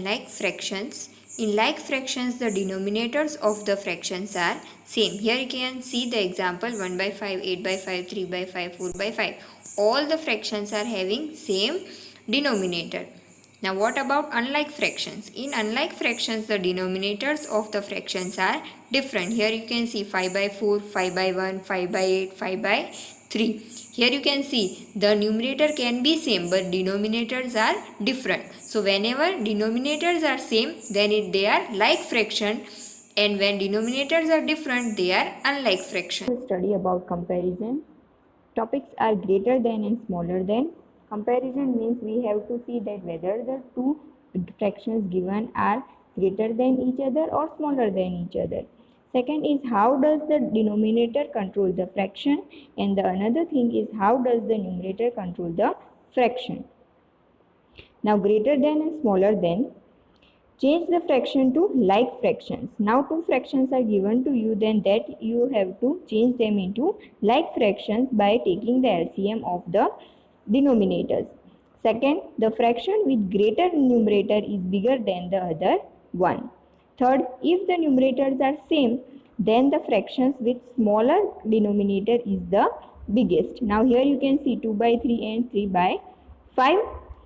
unlike fractions. In like fractions, the denominators of the fractions are same. Here you can see the example 1 by 5, 8 by 5, 3 by 5, 4 by 5. All the fractions are having same denominator. Now what about unlike fractions? In unlike fractions, the denominators of the fractions are different. Here you can see 5 by 4, 5 by 1, 5 by 8, 5 by 3. Here you can see the numerator can be same but denominators are different. So whenever denominators are same, then they are like fraction, and when denominators are different, they are unlike fraction. Study about comparison. Topics are greater than and smaller than. Comparison means we have to see that whether the two fractions given are greater than each other or smaller than each other. Second is how does the denominator control the fraction, and the another thing is how does the numerator control the fraction. Now greater than and smaller than. Change the fraction to like fractions. Now two fractions are given to you, then that you have to change them into like fractions by taking the LCM of the denominators. Second, the fraction with greater numerator is bigger than the other one. Third, if the numerators are same, then the fractions with smaller denominator is the biggest. Now here you can see 2 by 3 and 3 by 5.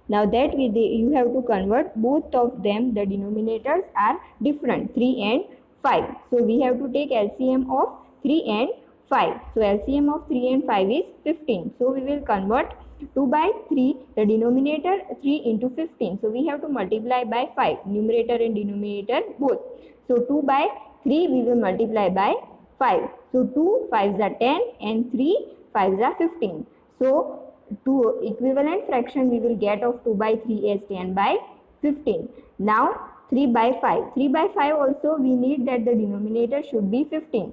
Now that you have to convert both of them, the denominators are different, 3 and 5. So we have to take LCM of 3 and 5. So LCM of 3 and 5 is 15. So we will convert 2 by 3, the denominator 3 into 15. So we have to multiply by 5, numerator and denominator both. So 2 by 3 we will multiply by 5. So 2 5s are 10 and 3 5s are 15. So two equivalent fraction we will get of 2 by 3 is 10 by 15. Now 3 by 5. 3 by 5 also we need that the denominator should be 15.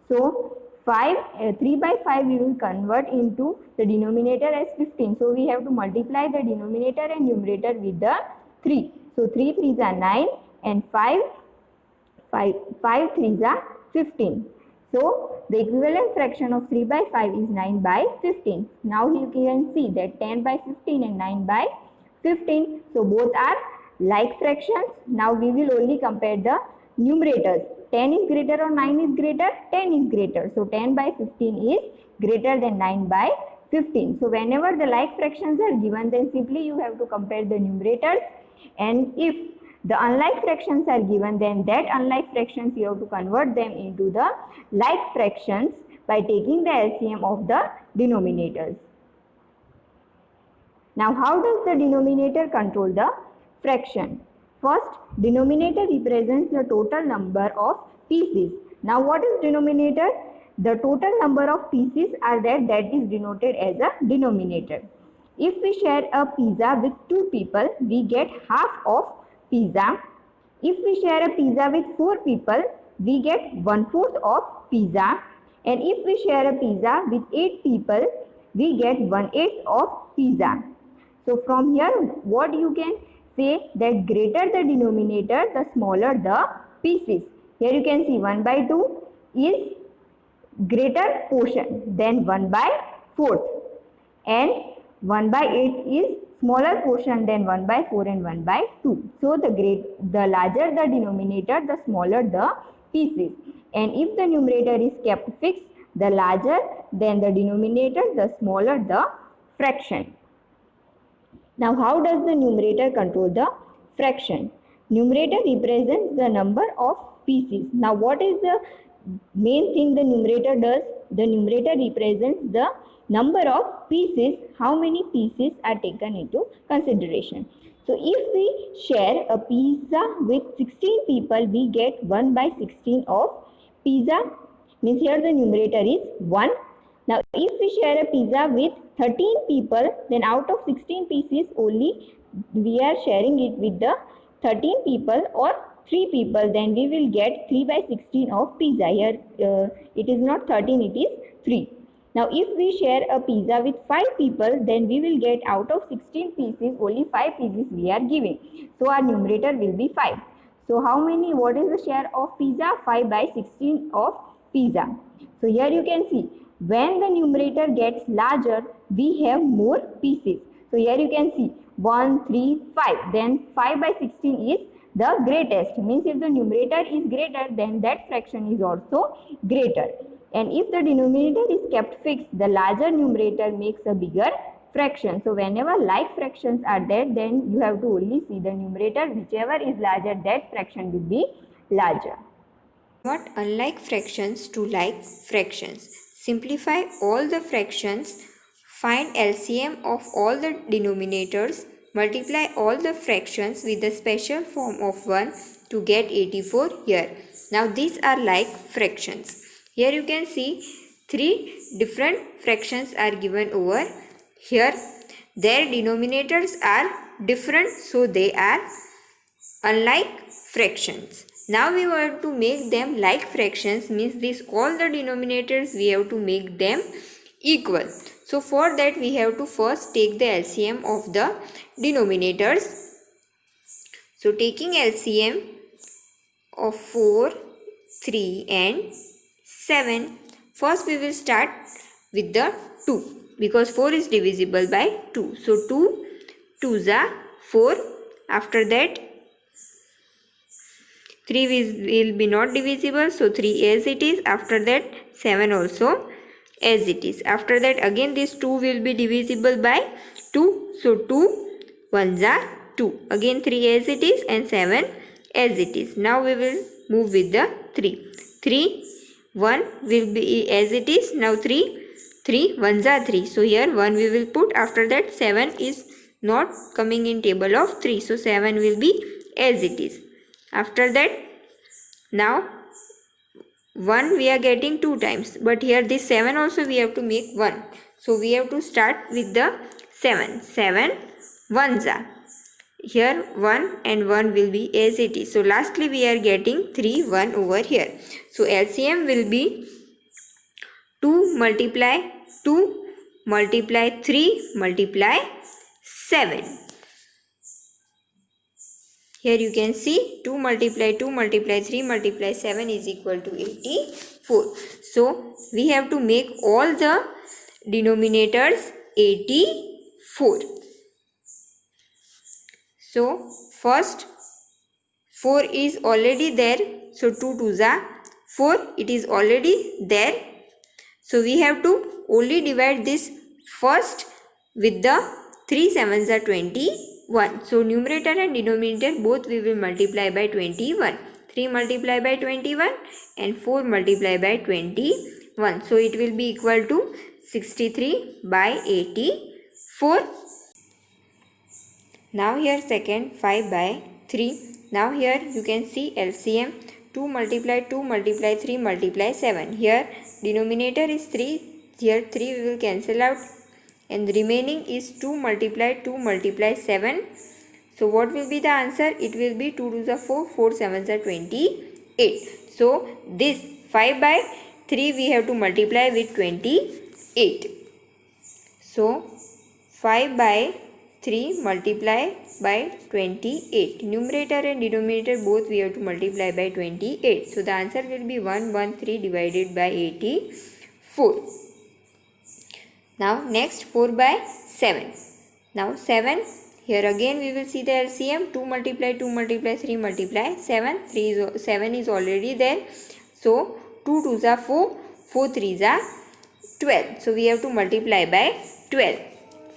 So 3 by 5 we will convert into the denominator as 15. So we have to multiply the denominator and numerator with the 3. So 3 3s are 9 and 5 3s are 15. So the equivalent fraction of 3 by 5 is 9 by 15. Now you can see that 10 by 15 and 9 by 15. So both are like fractions. Now we will only compare the numerators. 10 is greater or 9 is greater? 10 is greater. So 10 by 15 is greater than 9 by 15. So whenever the like fractions are given, then simply you have to compare the numerators, and if the unlike fractions are given, then that unlike fractions you have to convert them into the like fractions by taking the LCM of the denominators. Now how does the denominator control the fraction? First, denominator represents the total number of pieces. Now what is denominator? The total number of pieces are that is denoted as a denominator. If we share a pizza with 2 people, we get half of pizza. If we share a pizza with 4 people, we get 1/4 of pizza. And if we share a pizza with 8 people, we get 1/8 of pizza. So from here, what you can say that greater the denominator, the smaller the pieces. Here you can see 1 by 2 is greater portion than 1 by 4, and 1 by 8 is smaller portion than 1 by 4 and 1 by 2. So the larger the denominator, the smaller the pieces. And if the numerator is kept fixed, the larger than the denominator, the smaller the fraction. Now how does the numerator control the fraction? Numerator represents the number of pieces. Now what is the main thing the numerator does? The numerator represents the number of pieces, how many pieces are taken into consideration. So if we share a pizza with 16 people, we get 1 by 16 of pizza. Means here the numerator is 1. Now if we share a pizza with 13 people, then out of 16 pieces only we are sharing it with the 13 people or 3 people, then we will get 3 by 16 of pizza. Here it is not 13, it is 3. Now if we share a pizza with 5 people, then we will get out of 16 pieces only 5 pieces we are giving. So our numerator will be 5. So what is the share of pizza? 5 by 16 of pizza. So here you can see when the numerator gets larger, we have more pieces. So here you can see 1, 3, 5. Then 5 by 16 is the greatest. Means if the numerator is greater, then that fraction is also greater. And if the denominator is kept fixed, the larger numerator makes a bigger fraction. So whenever like fractions are there, then you have to only see the numerator. Whichever is larger, that fraction will be larger. Convert unlike fractions to like fractions. Simplify all the fractions. Find LCM of all the denominators. Multiply all the fractions with the special form of 1 to get 84 here. Now these are like fractions. Here you can see 3 different fractions are given over here. Their denominators are different, so they are unlike fractions. Now we have to make them like fractions, means this all the denominators we have to make them equal. So for that we have to first take the LCM of the denominators. So taking LCM of 4, 3 and 7. First we will start with the 2 because 4 is divisible by 2. So 2 2s are 4. After that 3 will be not divisible, so 3 as it is. After that 7 also as it is. After that again this 2 will be divisible by 2, so 2 1s are 2. Again 3 as it is and 7 as it is. Now we will move with the 3. 3 1 will be as it is. Now 3 1s are 3. So here 1 we will put. After that 7 is not coming in table of 3. So 7 will be as it is. After that now 1 we are getting 2 times. But here this 7 also we have to make 1. So we have to start with the 7. 7 1s are. Here 1 and 1 will be as it is. So lastly we are getting 3 1 over here. So LCM will be 2 multiply 2 multiply 3 multiply 7. Here you can see 2 multiply 2 multiply 3 multiply 7 is equal to 84. So we have to make all the denominators 84. So first 4 is already there. So 2 2s are 4. It is already there. So we have to only divide this first with the 3 7s are 21. So numerator and denominator both we will multiply by 21. 3 multiply by 21 and 4 multiply by 21. So it will be equal to 63 by 84. Now here second 5 by 3. Now here you can see LCM 2 multiply 2 multiply 3 multiply 7. Here denominator is 3. Here 3 we will cancel out and the remaining is 2 multiply 2 multiply 7. So what will be the answer? It will be 2 2s are 4, 4 7s are 28. So this 5 by 3 we have to multiply with 28. So 5 by 3 multiply by 28. Numerator and denominator both we have to multiply by 28. So the answer will be 113 divided by 84. Now next 4 by 7. Now 7. Here again we will see the LCM 2 multiply 2 multiply 3 multiply 7. 7 is already there. So 2 2s are 4. 4 3s are 12. So we have to multiply by 12.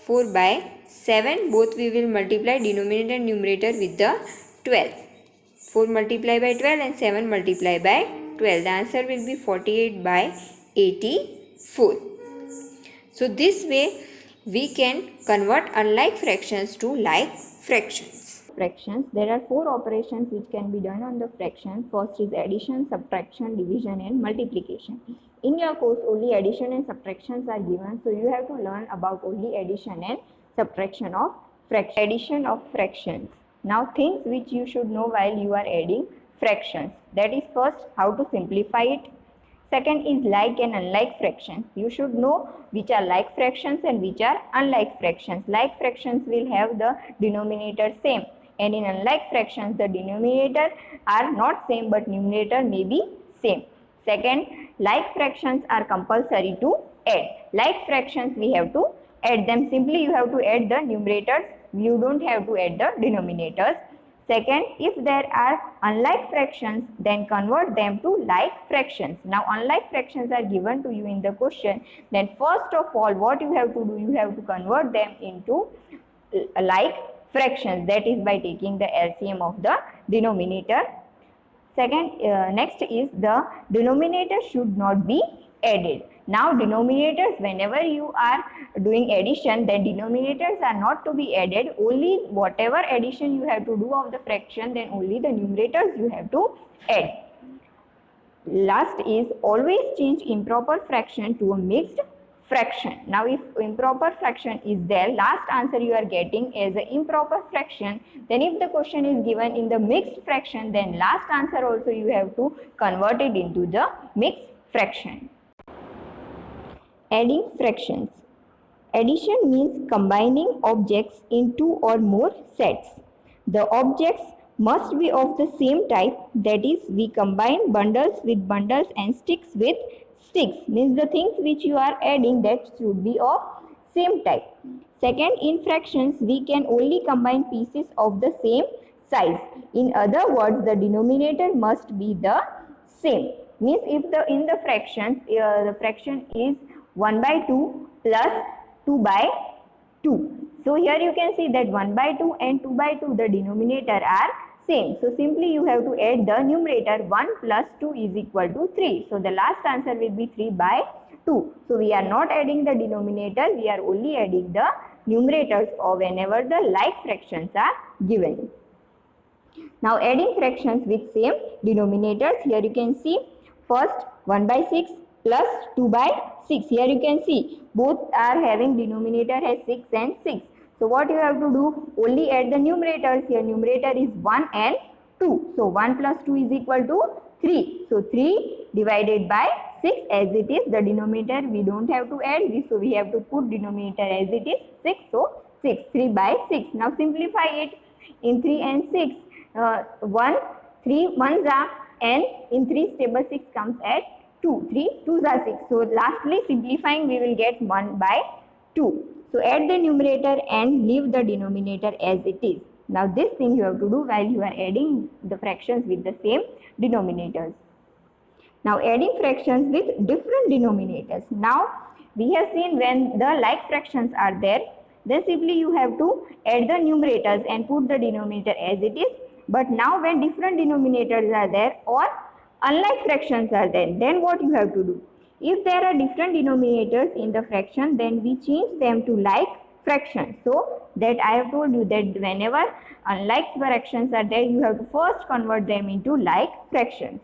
4 by 7 both we will multiply denominator and numerator with the 12. 4 multiply by 12 and 7 multiply by 12. The answer will be 48 by 84. So this way we can convert unlike fractions to like fractions. Fractions. There are 4 operations which can be done on the fraction. First is addition, subtraction, division and multiplication. In your course only addition and subtractions are given, so you have to learn about only addition and subtraction of fractions. Addition of fractions. Now things which you should know while you are adding fractions. That is first how to simplify it. Second is like and unlike fractions. You should know which are like fractions and which are unlike fractions. Like fractions will have the denominator same, and in unlike fractions the denominator are not same but numerator may be same. Second, like fractions are compulsory to add. Like fractions we have to add them. Simply you have to add the numerators. You don't have to add the denominators. Second, if there are unlike fractions, then convert them to like fractions. Now, unlike fractions are given to you in the question. Then first of all, what you have to do, you have to convert them into like fractions. That is by taking the LCM of the denominator. Second, next is the denominator should not be added. Now denominators, whenever you are doing addition, then denominators are not to be added. Only whatever addition you have to do of the fraction, then only the numerators you have to add. Last is always change improper fraction to a mixed fraction. Now if improper fraction is there, last answer you are getting as an improper fraction, then if the question is given in the mixed fraction, then last answer also you have to convert it into the mixed fraction. Adding fractions. Addition means combining objects in two or more sets. The objects must be of the same type, that is, we combine bundles with bundles and sticks with sticks. Means the things which you are adding, that should be of same type. Second, in fractions we can only combine pieces of the same size. In other words, the denominator must be the same. Means if in the fractions the fraction is 1 by 2 plus 2 by 2. So here you can see that 1 by 2 and 2 by 2, the denominator are same. So simply you have to add the numerator. 1 plus 2 is equal to 3. So the last answer will be 3 by 2. So we are not adding the denominator, we are only adding the numerators of whenever the like fractions are given. Now adding fractions with same denominators, here you can see first 1 by 6 plus 2 by 6. Here you can see both are having denominator as 6 and 6. So what you have to do, only add the numerators. Here numerator is 1 and 2. So 1 plus 2 is equal to 3. So 3 divided by 6 as it is. The denominator we don't have to add this, so we have to put denominator as it is 6. So 6, 3 by 6. Now simplify it in 3 and 6. 3 ones are, and in 3 stable 6 comes at 2. 3 2s are 6. So lastly simplifying we will get 1 by 2. So add the numerator and leave the denominator as it is. Now this thing you have to do while you are adding the fractions with the same denominators. Now adding fractions with different denominators. Now we have seen when the like fractions are there, then simply you have to add the numerators and put the denominator as it is. But now when different denominators are there or unlike fractions are there, then what you have to do? If there are different denominators in the fraction, then we change them to like fractions. So that I have told you that whenever unlike fractions are there, you have to first convert them into like fractions.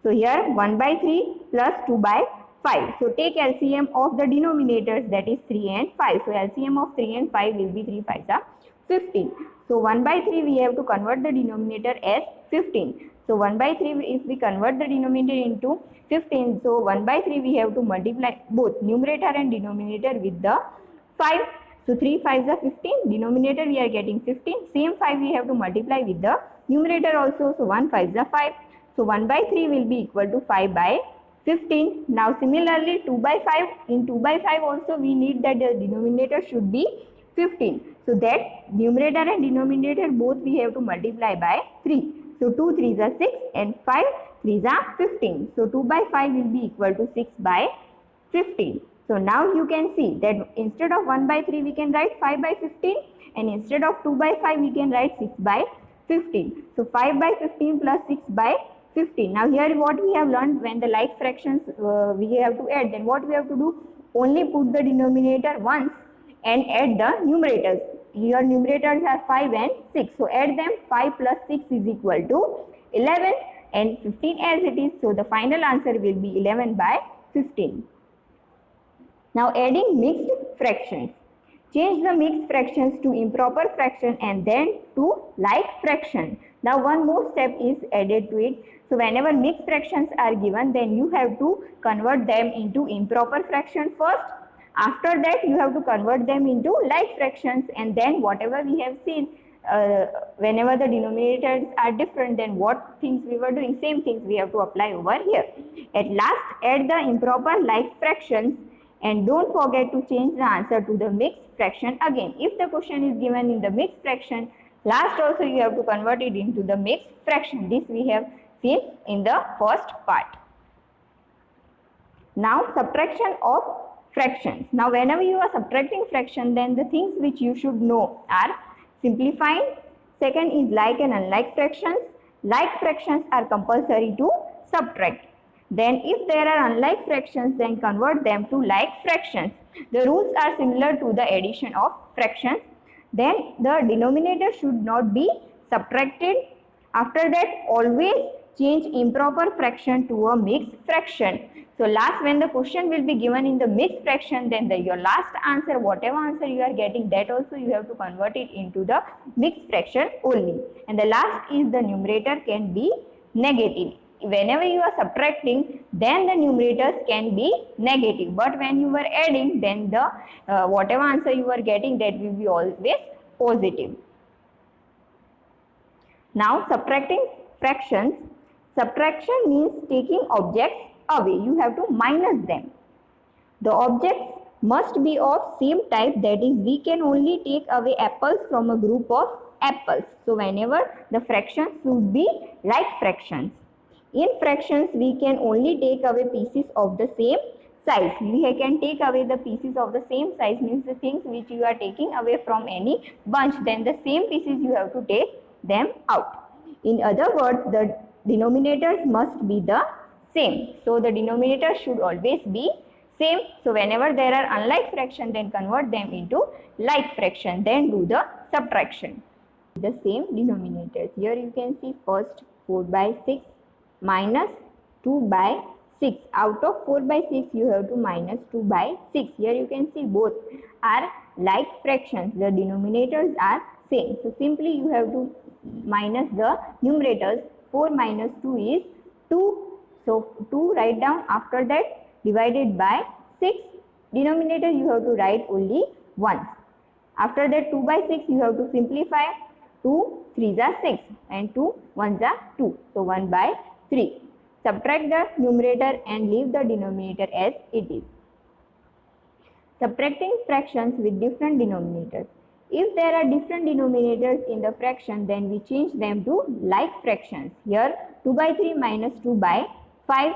So here 1 by 3 plus 2 by 5. So take LCM of the denominators, that is 3 and 5. So LCM of 3 and 5 will be 3 5s are 15. So 1 by 3 we have to convert the denominator as 15. So 1 by 3 if we convert the denominator into 15, so 1 by 3 we have to multiply both numerator and denominator with the 5. So 3 5s are 15, denominator we are getting 15, same 5 we have to multiply with the numerator also. So 1 5s are 5. So 1 by 3 will be equal to 5 by 15. Now similarly 2 by 5, in 2 by 5 also we need that the denominator should be 15. So that numerator and denominator both we have to multiply by 3. So 2 3s are 6 and 5 3s are 15. So 2 by 5 will be equal to 6 by 15. So now you can see that instead of 1 by 3 we can write 5 by 15, and instead of 2 by 5 we can write 6 by 15. So 5 by 15 plus 6 by 15. Now here what we have learned, when the like fractions we have to add, then what we have to do? Only put the denominator once and add the numerators. Your numerators are 5 and 6. So add them. 5 plus 6 is equal to 11 and 15 as it is. So the final answer will be 11 by 15. Now adding mixed fractions. Change the mixed fractions to improper fraction and then to like fraction. Now one more step is added to it. So whenever mixed fractions are given, then you have to convert them into improper fraction first. After that you have to convert them into like fractions, and then whatever we have seen, whenever the denominators are different, then what things we were doing, same things we have to apply over here. At last add the improper like fractions, and don't forget to change the answer to the mixed fraction again. If the question is given in the mixed fraction, Last also you have to convert it into the mixed fraction. This we have seen in the first part. Now subtraction of fractions. Now whenever you are subtracting fraction, then the things which you should know are simplifying. Second is like and unlike fractions. Like fractions are compulsory to subtract. Then if there are unlike fractions, then convert them to like fractions. The rules are similar to the addition of fractions. Then the denominator should not be subtracted. After that, always change improper fraction to a mixed fraction. So last, when the question will be given in the mixed fraction, then your last answer, whatever answer you are getting, that also you have to convert it into the mixed fraction only. And the last is the numerator can be negative. Whenever you are subtracting, then the numerators can be negative. But when you are adding, then the whatever answer you are getting, that will be always positive. Now subtracting fractions. Subtraction means taking objects away. You have to minus them. The objects must be of same type, that is, we can only take away apples from a group of apples. So whenever the fractions should be like fractions. In fractions, we can only take away pieces of the same size. We can take away the pieces of the same size, means the things which you are taking away from any bunch, then the same pieces you have to take them out. In other words, the denominators must be the same. So the denominator should always be same. So whenever there are unlike fraction, then convert them into like fraction, then do the subtraction. The same denominators. Here you can see first 4 by 6 minus 2 by 6. Out of 4 by 6, you have to minus 2 by 6. Here you can see both are like fractions. The denominators are same. So simply you have to minus the numerators. 4 minus 2 is 2. So 2 write down. After that, divided by 6. Denominator you have to write only once. After that, 2 by 6 you have to simplify. 2 3s are 6 and 2 1s are 2. So 1 by 3. Subtract the numerator and leave the denominator as it is. Subtracting fractions with different denominators. If there are different denominators in the fraction, then we change them to like fractions. Here 2 by 3 minus 2 by 5.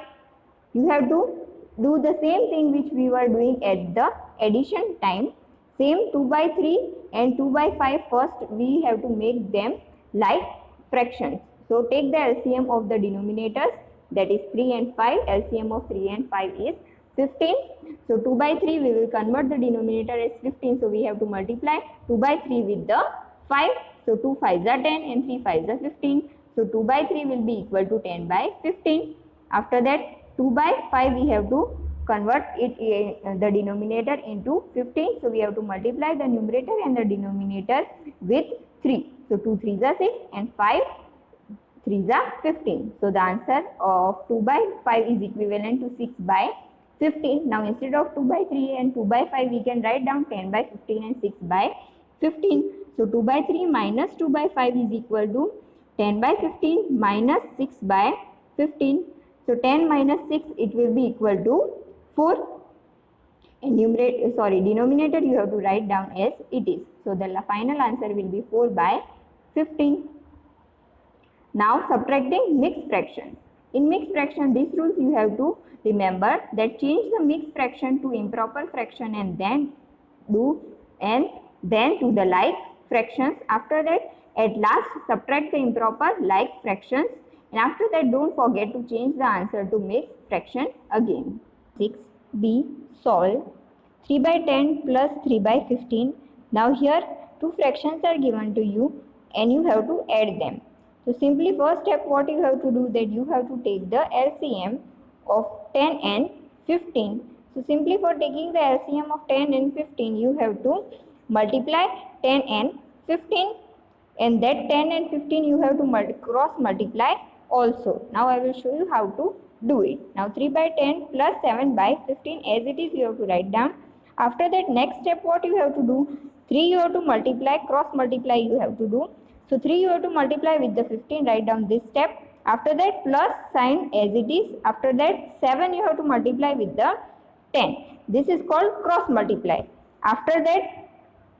You have to do the same thing which we were doing at the addition time. Same 2 by 3 and 2 by 5, first we have to make them like fractions. So take the LCM of the denominators, that is 3 and 5. LCM of 3 and 5 is 15. So 2 by 3 we will convert the denominator as 15. So we have to multiply 2 by 3 with the 5. So 2 5s are 10 and 3 5s are 15. So 2 by 3 will be equal to 10 by 15. After that, 2 by 5 we have to convert it the denominator into 15. So we have to multiply the numerator and the denominator with 3. So 2 3s are 6 and 5 3s are 15. So the answer of 2 by 5 is equivalent to 6 by 15. Now instead of 2 by 3 and 2 by 5, we can write down 10 by 15 and 6 by 15. So 2 by 3 minus 2 by 5 is equal to 10 by 15 minus 6 by 15. So 10 minus 6, it will be equal to 4. And denominator you have to write down as it is. So the final answer will be 4 by 15. Now subtracting mixed fractions. In mixed fraction, these rules you have to remember, that change the mixed fraction to improper fraction and then do the like fractions. After that, at last subtract the improper like fractions, and after that don't forget to change the answer to mixed fraction again. 6b, solve 3 by 10 plus 3 by 15. Now here two fractions are given to you and you have to add them. So simply first step what you have to do, that you have to take the LCM of 10 and 15. So simply for taking the LCM of 10 and 15, you have to multiply 10 and 15, and that 10 and 15 you have to cross multiply also. Now I will show you how to do it. Now 3 by 10 plus 7 by 15 as it is you have to write down. After that, next step what you have to do, 3 you have to multiply, cross multiply you have to do. So 3 you have to multiply with the 15, write down this step. After that, plus sign as it is. After that, 7 you have to multiply with the 10. This is called cross multiply. After that,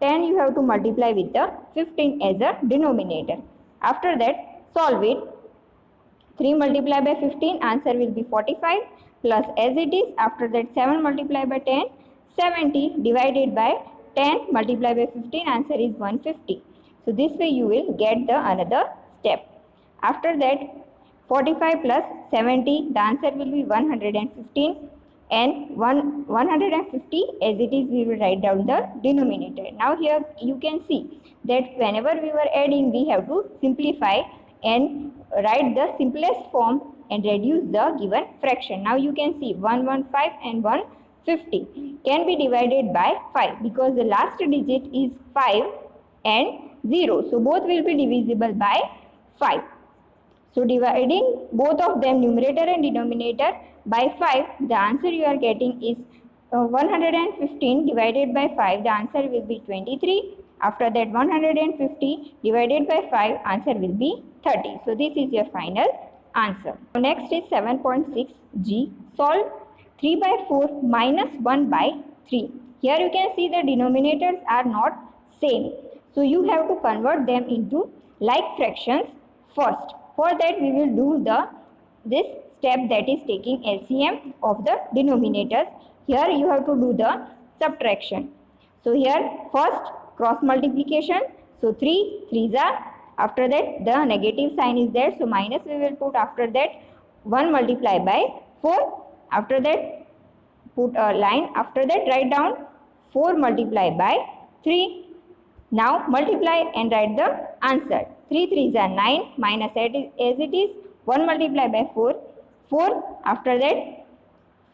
10 you have to multiply with the 15 as a denominator. After that, solve it. 3 multiplied by 15, answer will be 45, plus as it is, after that 7 multiplied by 10, 70, divided by 10 multiplied by 15, answer is 150. So this way you will get the another step. After that, 45 plus 70, the answer will be 115, and 150 as it is, we will write down the denominator. Now here you can see that whenever we were adding, we have to simplify and write the simplest form and reduce the given fraction. Now you can see 115 and 150 can be divided by 5 because the last digit is 5 and 0. So both will be divisible by 5. So dividing both of them, numerator and denominator, by 5, the answer you are getting is 115 divided by 5, the answer will be 23. After that, 150 divided by 5, answer will be 30. So this is your final answer. Next is 7.6g. Solve 3 by 4 minus 1 by 3. Here you can see the denominators are not same. So you have to convert them into like fractions first. For that we will do this step, that is taking LCM of the denominators. Here you have to do the subtraction. So here first cross multiplication. So 3 3s are, after that the negative sign is there, so minus we will put. After that 1 multiplied by 4. After that put a line. After that write down 4 multiplied by 3. Now multiply and write the answer. 3 3s are 9, minus as it is, 1 multiplied by 4, 4. After that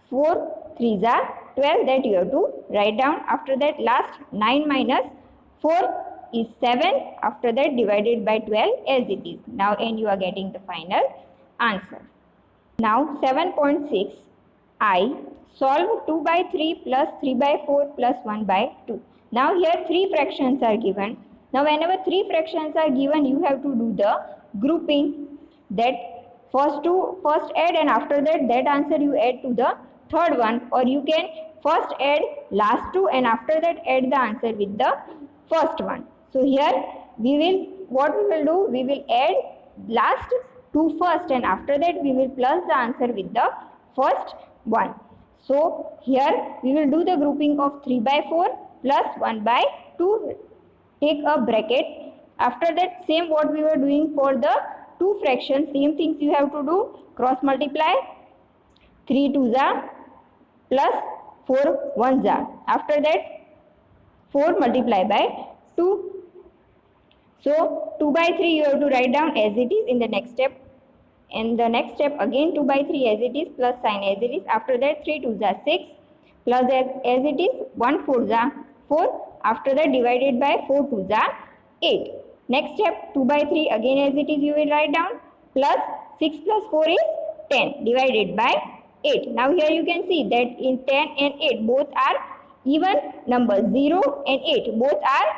4 3s are 12, that you have to write down. After that last 9 minus 4 is 7. After that divided by 12 as it is. Now and you are getting the final answer. Now 7.6 I. Solve 2 by 3 plus 3 by 4 plus 1 by 2. Now here 3 fractions are given. Now whenever 3 fractions are given, you have to do the grouping, that first add and after that answer you add to the third one, or you can first add last 2 and after that add the answer with the first one. So here we will do, we will add last 2 first and after that we will plus the answer with the first one. So here we will do the grouping of 3 by 4 plus 1 by 2. Take a bracket. After that, same what we were doing for the 2 fractions, same things you have to do. Cross multiply. 3 2s are plus 4 1s are. After that 4 multiply by 2. So 2 by 3 you have to write down as it is in the next step. In the next step again 2 by 3 as it is, plus sign as it is. After that 3 2s are 6, plus as it is, 1 4s are 4. After that divided by 4 2s are 8. Next step 2 by 3 again as it is you will write down, plus 6 plus 4 is 10 divided by 8. Now here you can see that in 10 and 8 both are even numbers. 0 and 8 both are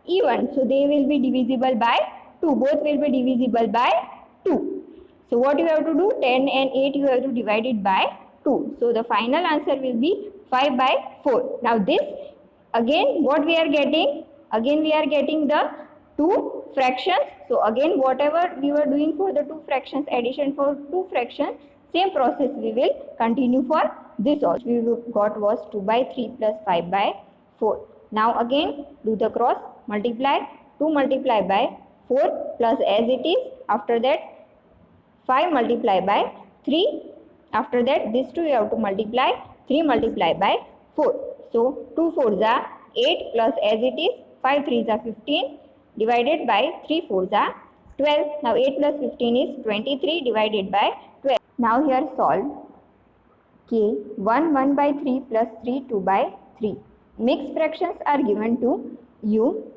even. So they will be divisible by 2. Both will be divisible by 2. So what you have to do, 10 and 8 you have to divide it by 2. So the final answer will be 5 by 4. Now this again what we are getting, again we are getting the 2 fractions. So again whatever we were doing for the 2 fractions, addition for 2 fractions, same process we will continue for this also. We got was 2 by 3 plus 5 by 4. Now again do the cross multiply. 2 multiply by 4 plus as it is. After that 5 multiply by 3. After that this 2 you have to multiply. 3 multiply by 4. So 2 4s are 8 plus as it is, 5 3s are 15 divided by 3 4s are 12. Now 8 plus 15 is 23 divided by 12. Now here solve. K 1 1 by 3 plus 3 2 by 3. Mixed fractions are given to you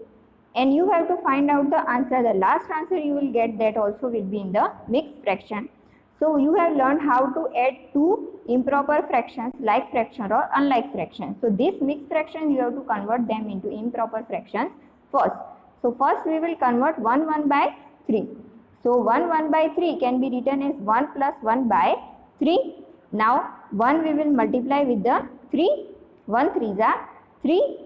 and you have to find out the answer. The last answer you will get, that also will be in the mixed fraction. So you have learned how to add 2 improper fractions, like fraction or unlike fraction. So this mixed fraction you have to convert them into improper fractions first. So first we will convert 1 1 by 3. So 1 1 by 3 can be written as 1 plus 1 by 3. Now 1 we will multiply with the 3. 1 3s are 3.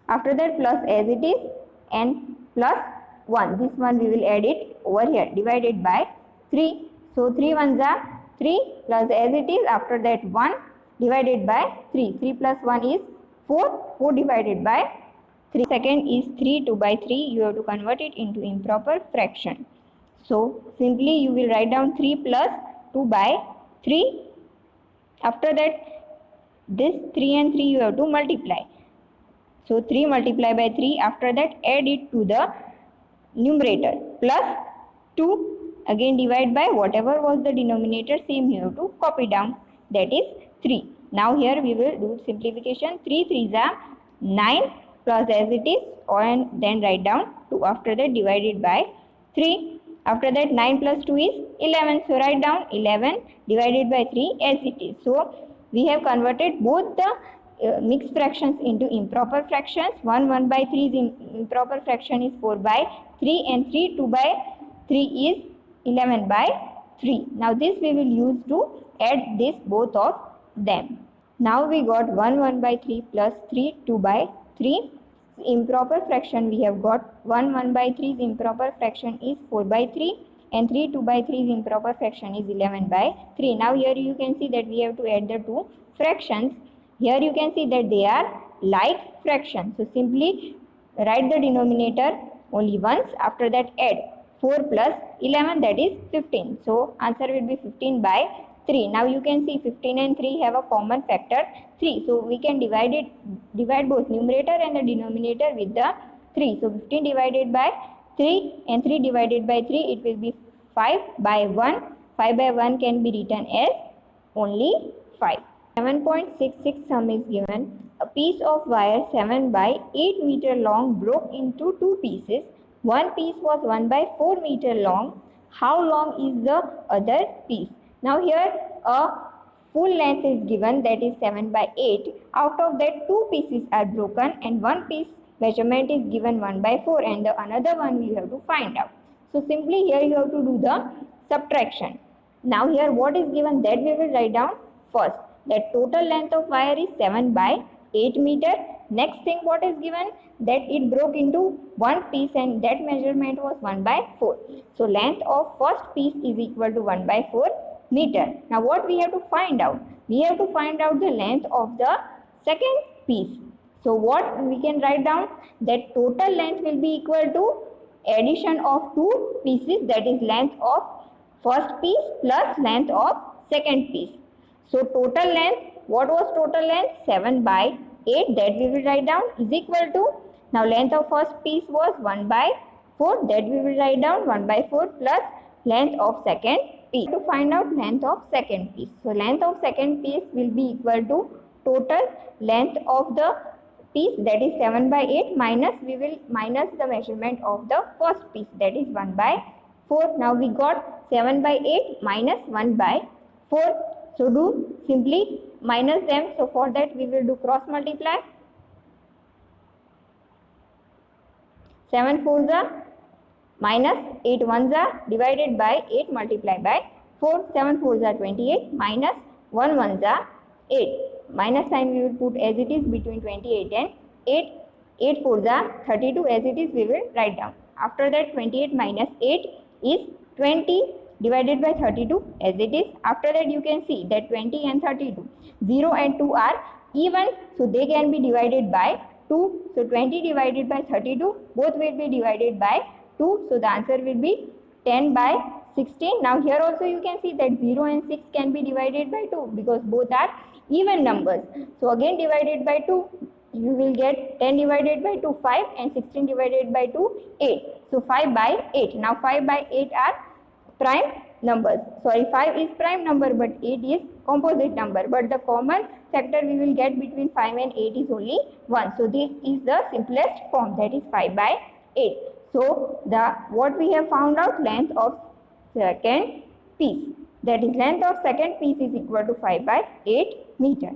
After that plus as it is and plus 1. This one we will add it over here, divided by 3. So 3 ones are 3 plus as it is, after that 1 divided by 3. 3 plus 1 is 4. 4 divided by 3. Second is 3. 2 by 3. You have to convert it into improper fraction. So simply you will write down 3 plus 2 by 3. After that this 3 and 3 you have to multiply. So 3 multiply by 3. After that add it to the numerator plus 2. Again divide by whatever was the denominator, same you have to copy down, that is 3. Now here we will do simplification. 3 3s are 9 plus as it is, and then write down 2. After that divided by 3. After that 9 plus 2 is 11. So write down 11 divided by 3 as it is. So we have converted both the mixed fractions into improper fractions. 1 by 3 is improper fraction is 4 by 3, and 2 by 3 is 11 by 3. Now this we will use to add this both of them. Now we got 1 by 3 plus 2 by 3. Improper fraction we have got 1 by 3's improper fraction is 4 by 3, and 2 by 3's improper fraction is 11 by 3. Now here you can see that we have to add the two fractions. Here you can see that they are like fractions. So simply write the denominator only once. After that add 4 plus 11, that is 15. So answer will be 15 by 3. Now you can see 15 and 3 have a common factor 3. So we can divide both numerator and the denominator with the 3. So 15 divided by 3 and 3 divided by 3, it will be 5 by 1. 5 by 1 can be written as only 5. 7.66 sum is given. A piece of wire 7 by 8 meter long broke into two pieces. One piece was 1 by 4 meter long. How long is the other piece? Now here a full length is given, that is 7 by 8. Out of that 2 pieces are broken, and one piece measurement is given 1 by 4, and the another one we have to find out. So simply here you have to do the subtraction. Now here what is given, that we will write down first. That total length of wire is 7 by 8 meter. Next thing what is given, that it broke into one piece and that measurement was 1 by 4. So length of first piece is equal to 1 by 4 meter. Now what we have to find out? We have to find out the length of the second piece. So what we can write down, that total length will be equal to addition of two pieces, that is length of first piece plus length of second piece. So total length, what was total length? 7 by 8, that we will write down, is equal to, now length of first piece was 1 by 4, that we will write down 1 by 4 plus length of second piece. To find out length of second piece. So length of second piece will be equal to total length of the piece, that is 7 by 8, minus we will minus the measurement of the first piece, that is 1 by 4. Now we got 7 by 8 minus 1 by 4. So do simply minus them. So for that we will do cross multiply. 7 4s are minus 8 1s are divided by 8 multiplied by 4. 7 4s are 28 minus 1 1s are 8. Minus sign we will put as it is between 28 and 8. 8 4s are 32, as it is we will write down. After that 28 minus 8 is 20 divided by 32 as it is. After that you can see that 20 and 32, 0 and 2 are even, so they can be divided by 2. So 20 divided by 32, both will be divided by 2. So the answer will be 10 by 16. Now here also you can see that 0 and 6 can be divided by 2 because both are even numbers. So again divided by 2, you will get 10 divided by 2, 5, and 16 divided by 2, 8. So 5 by 8. Now 5 by 8 are prime numbers. Sorry, 5 is prime number but 8 is composite number. But the common factor we will get between 5 and 8 is only 1. So this is the simplest form, that is 5 by 8. So what we have found out, length of second piece, that is length of second piece is equal to 5 by 8 meter.